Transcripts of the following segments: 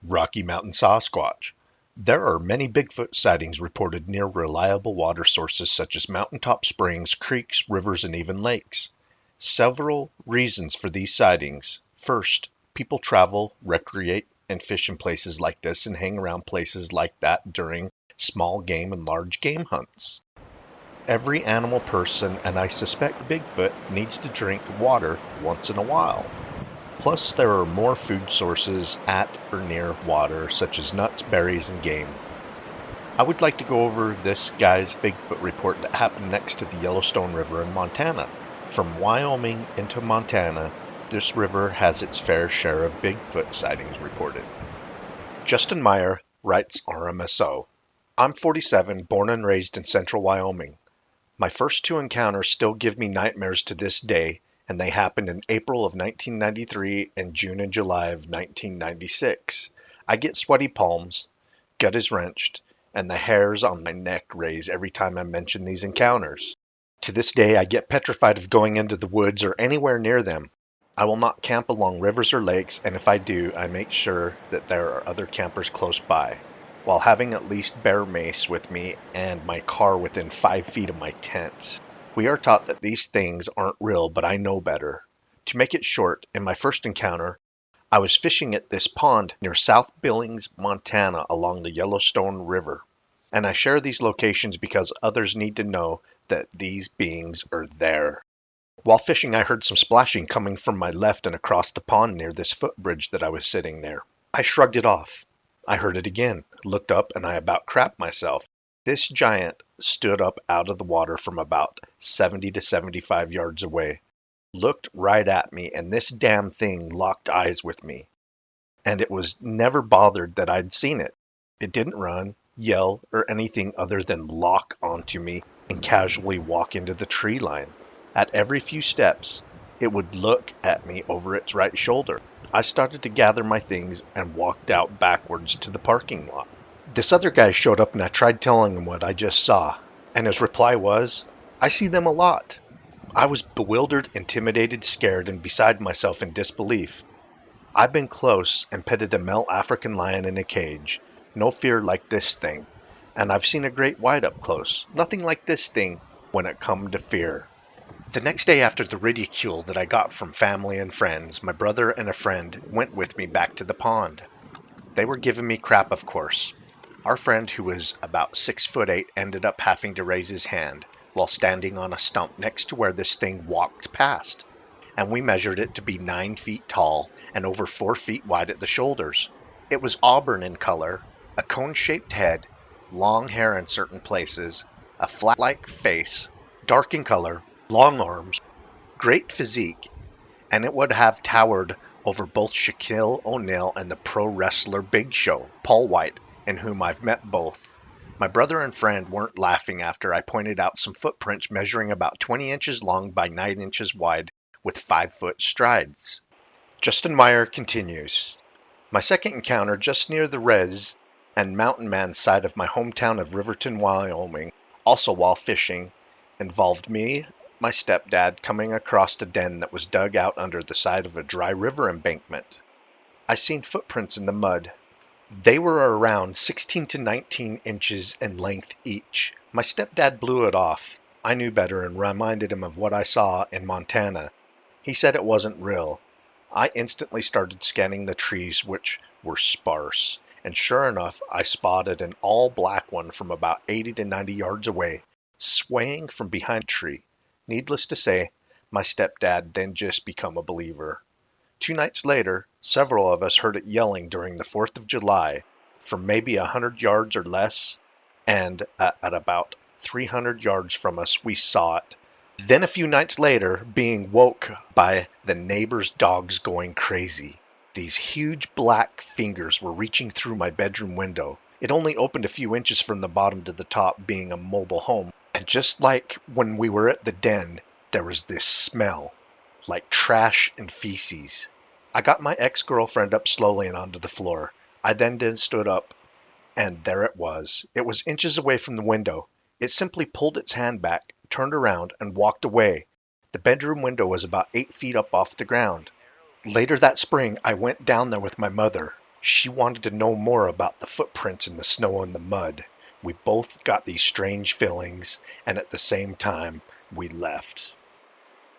Rocky Mountain Sasquatch. There are many Bigfoot sightings reported near reliable water sources such as mountaintop springs, creeks, rivers, and even lakes. Several reasons for these sightings. First, people travel, recreate, and fish in places like this and hang around places like that during small game and large game hunts. Every animal person, and I suspect Bigfoot, needs to drink water once in a while. Plus, there are more food sources at or near water, such as nuts, berries, and game. I would like to go over this guy's Bigfoot report that happened next to the Yellowstone River in Montana. From Wyoming into Montana, this river has its fair share of Bigfoot sightings reported. Justin Meyer writes RMSO. I'm 47, born and raised in central Wyoming. My first two encounters still give me nightmares to this day, and they happened in April of 1993 and June and July of 1996. I get sweaty palms, gut is wrenched, and the hairs on my neck raise every time I mention these encounters. To this day, I get petrified of going into the woods or anywhere near them. I will not camp along rivers or lakes, and if I do, I make sure that there are other campers close by, while having at least bear mace with me and my car within 5 feet of my tent. We are taught that these things aren't real, but I know better. To make it short, in my first encounter, I was fishing at this pond near South Billings, Montana, along the Yellowstone River. And I share these locations because others need to know that these beings are there. While fishing, I heard some splashing coming from my left and across the pond near this footbridge that I was sitting near. I shrugged it off. I heard it again, looked up, and I about crapped myself. This giant stood up out of the water from about 70 to 75 yards away, looked right at me, and this damn thing locked eyes with me. And it was never bothered that I'd seen it. It didn't run, yell, or anything other than lock onto me and casually walk into the tree line. At every few steps, it would look at me over its right shoulder. I started to gather my things and walked out backwards to the parking lot. This other guy showed up and I tried telling him what I just saw, and his reply was, "I see them a lot." I was bewildered, intimidated, scared, and beside myself in disbelief. I've been close and petted a male African lion in a cage. No fear like this thing. And I've seen a great white up close. Nothing like this thing when it come to fear. The next day after the ridicule that I got from family and friends, my brother and a friend went with me back to the pond. They were giving me crap, of course. Our friend, who was about 6'8", ended up having to raise his hand while standing on a stump next to where this thing walked past, and we measured it to be 9 feet tall and over 4 feet wide at the shoulders. It was auburn in color, a cone-shaped head, long hair in certain places, a flat-like face, dark in color, long arms, great physique, and it would have towered over both Shaquille O'Neal and the pro wrestler Big Show, Paul White, in whom I've met both. My brother and friend weren't laughing after I pointed out some footprints measuring about 20 inches long by 9 inches wide with 5-foot strides. Justin Meyer continues. My second encounter just near the Res and Mountain Man side of my hometown of Riverton, Wyoming, also while fishing, involved me, my stepdad, coming across a den that was dug out under the side of a dry river embankment. I seen footprints in the mud. They were around 16 to 19 inches in length each. My stepdad blew it off. I knew better and reminded him of what I saw in Montana. He said it wasn't real. I instantly started scanning the trees, which were sparse, and sure enough, I spotted an all-black one from about 80 to 90 yards away, swaying from behind a tree. Needless to say, my stepdad then just become a believer. 2 nights later, several of us heard it yelling during the 4th of July from maybe 100 yards or less, and at about 300 yards from us, we saw it. Then a few nights later, being woke by the neighbor's dogs going crazy. These huge black fingers were reaching through my bedroom window. It only opened a few inches from the bottom to the top, being a mobile home. And just like when we were at the den, there was this smell, like trash and feces. I got my ex-girlfriend up slowly and onto the floor. I then stood up, and there it was. It was inches away from the window. It simply pulled its hand back, turned around, and walked away. The bedroom window was about 8 feet up off the ground. Later that spring, I went down there with my mother. She wanted to know more about the footprints in the snow and the mud. We both got these strange feelings, and at the same time, we left.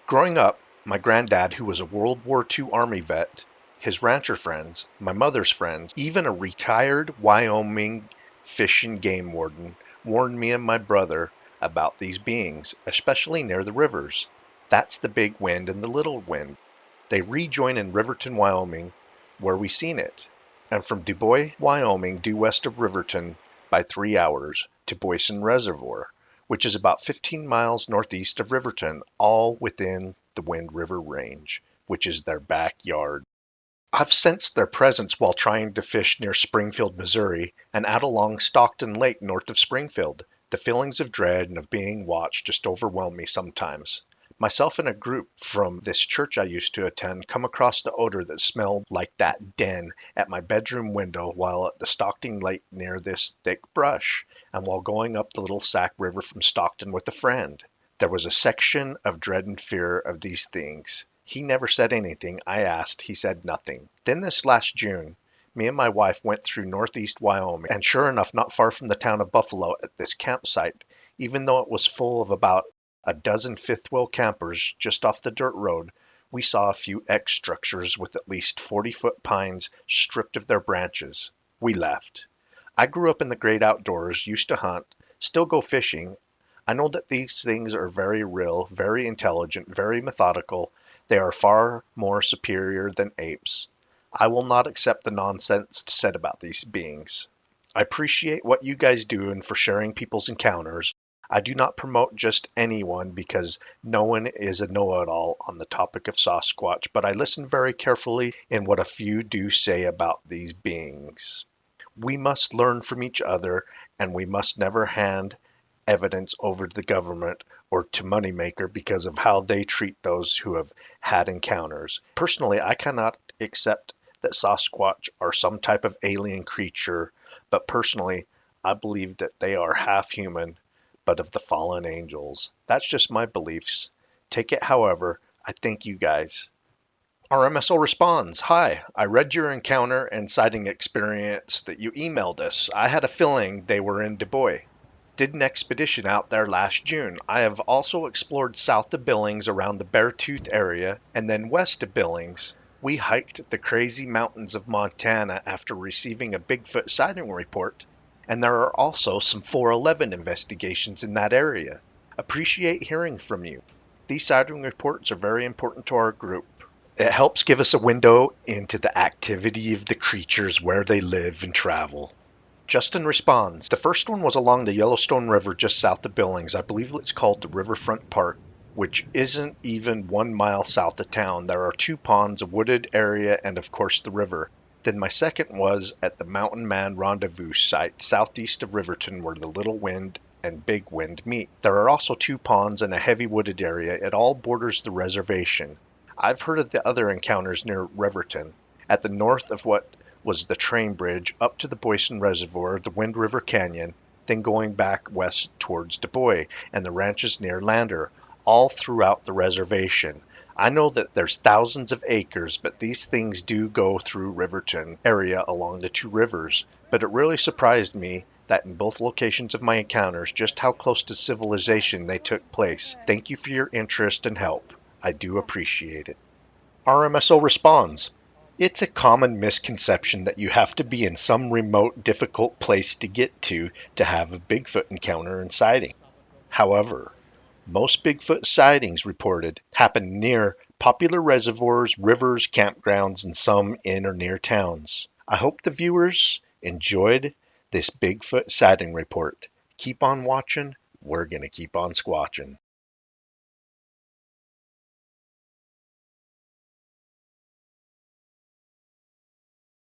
Growing up, my granddad, who was a World War II Army vet, his rancher friends, my mother's friends, even a retired Wyoming fish and game warden warned me and my brother about these beings, especially near the rivers. That's the big wind and the little wind. They rejoin in Riverton, Wyoming, where we seen it, and from Du Bois, Wyoming, due west of Riverton by 3 hours to Boysen Reservoir, which is about 15 miles northeast of Riverton, all within the Wind River Range, which is their backyard. I've sensed their presence while trying to fish near Springfield, Missouri, and out along Stockton Lake north of Springfield. The feelings of dread and of being watched just overwhelm me sometimes. Myself and a group from this church I used to attend come across the odor that smelled like that den at my bedroom window while at the Stockton Lake near this thick brush, and while going up the Little Sac River from Stockton with a friend. There was a section of dread and fear of these things. He never said anything. I asked. He said nothing. Then this last June, me and my wife went through northeast Wyoming, and sure enough, not far from the town of Buffalo at this campsite, even though it was full of about a dozen fifth wheel campers just off the dirt road, we saw a few X structures with at least 40-foot pines stripped of their branches. We left. I grew up in the great outdoors, used to hunt, still go fishing. I know that these things are very real, very intelligent, very methodical. They are far more superior than apes. I will not accept the nonsense said about these beings. I appreciate what you guys do and for sharing people's encounters. I do not promote just anyone because no one is a know-it-all on the topic of Sasquatch, but I listen very carefully in what a few do say about these beings. We must learn from each other, and we must never hand evidence over to the government or to Moneymaker because of how they treat those who have had encounters. Personally, I cannot accept that Sasquatch are some type of alien creature, but personally, I believe that they are half human, but of the fallen angels. That's just my beliefs. Take it however. I thank you guys. RMSO responds, "Hi, I read your encounter and sighting experience that you emailed us. I had a feeling they were in Du Bois. Did an expedition out there last June. I have also explored south of Billings around the Beartooth area and then west of Billings. We hiked the crazy mountains of Montana after receiving a Bigfoot sighting report, and there are also some 411 investigations in that area. Appreciate hearing from you. These sighting reports are very important to our group. It helps give us a window into the activity of the creatures, where they live and travel." Justin responds, "The first one was along the Yellowstone River just south of Billings. I believe it's called the Riverfront Park, which isn't even 1 mile south of town. There are two ponds, a wooded area, and of course the river. Then my second was at the Mountain Man Rendezvous site southeast of Riverton where the Little Wind and Big Wind meet. There are also two ponds and a heavy wooded area. It all borders the reservation. I've heard of the other encounters near Riverton, at the north of what was the train bridge up to the Boysen Reservoir, the Wind River Canyon, then going back west towards Du Bois and the ranches near Lander, all throughout the reservation. I know that there's thousands of acres, but these things do go through Riverton area along the two rivers. But it really surprised me that in both locations of my encounters, just how close to civilization they took place. Thank you for your interest and help. I do appreciate it." RMSO responds, "It's a common misconception that you have to be in some remote, difficult place to get to have a Bigfoot encounter and sighting. However, most Bigfoot sightings reported happen near popular reservoirs, rivers, campgrounds, and some in or near towns. I hope the viewers enjoyed this Bigfoot sighting report. Keep on watching. We're going to keep on squatching."